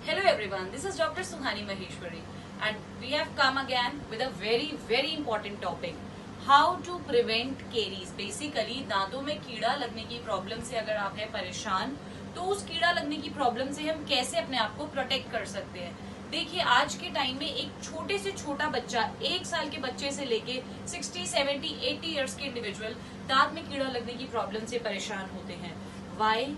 Hello everyone, this is Dr. Suhani Maheshwari and we have come again with a very important topic. How to prevent caries. Basically दांतों में कीड़ा लगने की problem से अगर आप हैं परेशान तो उस कीड़ा लगने की प्रॉब्लम से हम कैसे अपने आप को प्रोटेक्ट कर सकते हैं। देखिए आज के टाइम में एक छोटे से छोटा बच्चा 1 साल के बच्चे से लेके 60, 70, 80 इयर्स के इंडिविजुअल दांत में कीड़ा लगने की प्रॉब्लम से परेशान होते हैं। वाई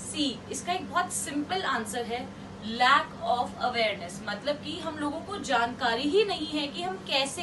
सी इसका एक बहुत सिंपल आंसर है, लैक ऑफ अवेयरनेस। मतलब कि हम लोगों को जानकारी ही नहीं है कि हम कैसे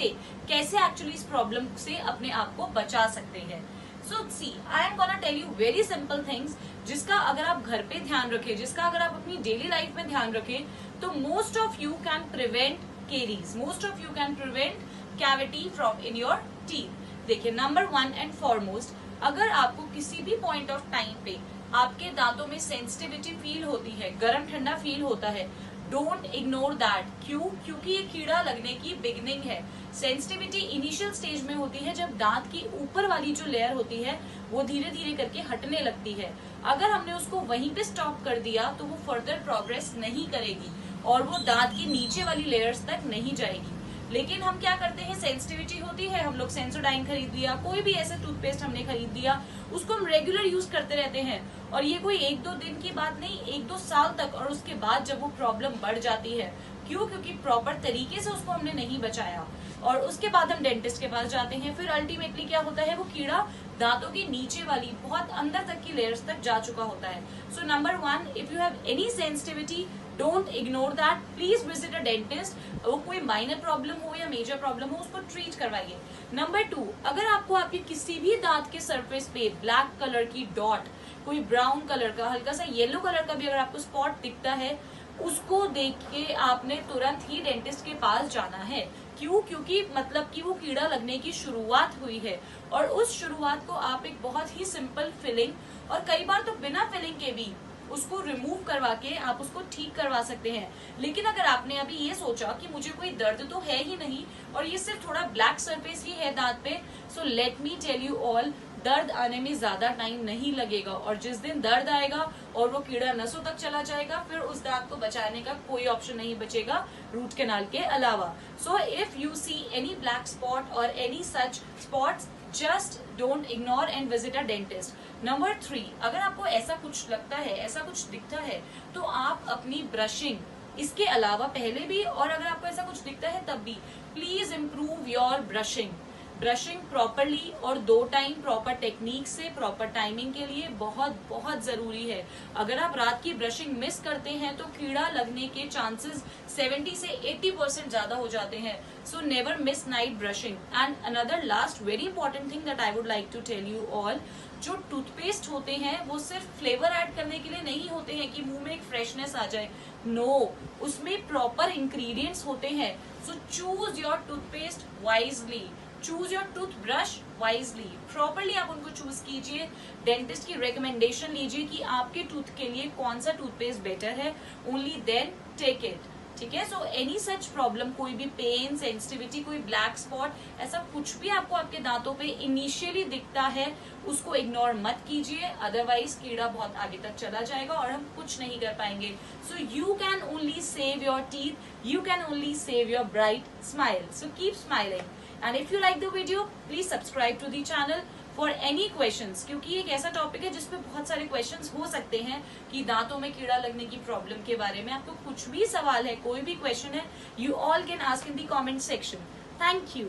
एक्चुअली इस प्रॉब्लम से अपने आप को बचा सकते हैं। So see I am gonna tell you very simple things जिसका अगर आप घर पे ध्यान रखें, जिसका अगर आप अपनी डेली लाइफ में ध्यान रखें तो most of you can prevent caries, most of you can prevent cavity from in your teeth. देखिए नंबर 1 एंड फॉरमोस्ट, अगर आपको किसी भी पॉइंट ऑफ टाइम पे आपके दांतों में सेंसिटिविटी फील होती है, गर्म ठंडा फील होता है, डोंट इग्नोर दैट। क्यों? क्योंकि ये कीड़ा लगने की बिगनिंग है। सेंसिटिविटी इनिशियल स्टेज में होती है जब दांत की ऊपर वाली जो लेयर होती है वो धीरे धीरे करके हटने लगती है। अगर हमने उसको वहीं पे स्टॉप कर दिया तो वो फर्दर प्रोग्रेस नहीं करेगी और वो दांत की नीचे वाली लेयर्स तक नहीं जाएगी। लेकिन हम क्या करते हैं, सेंसिटिविटी होती है, हम लोग सेंसोडाइन खरीद लिया, कोई भी ऐसे टूथपेस्ट हमने खरीद लिया, उसको हम रेगुलर यूज करते रहते हैं और ये कोई 1-2 दिन की बात नहीं, 1-2 साल तक। और उसके बाद जब वो प्रॉब्लम बढ़ जाती है, क्यों? क्योंकि प्रॉपर तरीके से उसको हमने नहीं बचाया और उसके बाद हम डेंटिस्ट के पास जाते हैं। फिर अल्टीमेटली क्या होता है, वो कीड़ा दांतों की नीचे वाली बहुत अंदर तक की लेयर्स तक जा चुका होता है। So number 1, if you have any sensitivity don't ignore that, please visit a dentist. वो कोई माइनर प्रॉब्लम हो या मेजर प्रॉब्लम हो उसको ट्रीट करवाइए। नंबर 2, अगर आपको आपके किसी भी दांत के सरफेस पे ब्लैक कलर की डॉट, कोई ब्राउन कलर का, हल्का सा येलो कलर का भी अगर आपको स्पॉट दिखता है, उसको देख के आपने तुरंत ही डेंटिस्ट के पास जाना है। क्यों? क्योंकि मतलब कि वो कीड़ा लगने की शुरुआत हुई है और उस शुरुआत को आप एक बहुत ही सिंपल फिलिंग और कई बार तो बिना फिलिंग के भी उसको रिमूव करवा के आप उसको ठीक करवा सकते हैं। लेकिन अगर आपने अभी ये सोचा कि मुझे कोई दर्द तो है ही नहीं और ये सिर्फ थोड़ा ब्लैक सरफेस ही है दांत पे, so let me tell you all, दर्द आने में ज्यादा टाइम नहीं लगेगा और जिस दिन दर्द आएगा और वो कीड़ा नसों तक चला जाएगा, फिर उस दांत को बचाने का कोई ऑप्शन नहीं बचेगा रूट कैनाल के अलावा। So if you see any black spot और any such spots, just don't ignore and visit a dentist. Number 3, अगर आपको ऐसा कुछ लगता है, ऐसा कुछ दिखता है, तो आप अपनी ब्रशिंग, इसके अलावा पहले भी और अगर आपको ऐसा कुछ दिखता है तब भी, please improve your brushing properly और 2 टाइम प्रॉपर टेक्निक से, प्रॉपर टाइमिंग के लिए बहुत जरूरी है। अगर आप रात की ब्रशिंग मिस करते हैं तो कीड़ा लगने के चांसेस 70 से 80% ज्यादा हो जाते हैं। So never miss night brushing. And another last very important thing that I would like to tell you all, जो टूथपेस्ट होते हैं वो सिर्फ फ्लेवर ऐड करने के लिए नहीं होते हैं कि मुंह में एक फ्रेशनेस आ जाए। नो, उसमें प्रॉपर इंग्रेडिएंट्स होते हैं। So choose your toothpaste wisely, choose your toothbrush wisely, properly आप उनको चूज कीजिए। डेंटिस्ट की रिकमेंडेशन लीजिए कि आपके टूथ के लिए कौन सा टूथपेस्ट बेटर है, ओनली देन टेक इट। ठीक है? सो एनी सच प्रॉब्लम, कोई भी पेन, सेंसिटिविटी, कोई ब्लैक स्पॉट, ऐसा कुछ भी आपको आपके दांतों पे इनिशियली दिखता है, उसको इग्नोर मत कीजिए, अदरवाइज कीड़ा बहुत आगे तक चला जाएगा और हम कुछ नहीं कर पाएंगे। So you can only save your teeth, you can only save your bright smile. So keep smiling and if you like the video please subscribe to the channel for any questions, क्योंकि एक ऐसा topic है जिसपे बहुत सारे questions हो सकते हैं कि दांतों में कीड़ा लगने की प्रॉब्लम के बारे में आपको कुछ भी सवाल है, कोई भी क्वेश्चन है, you all can ask in the comment section. Thank you.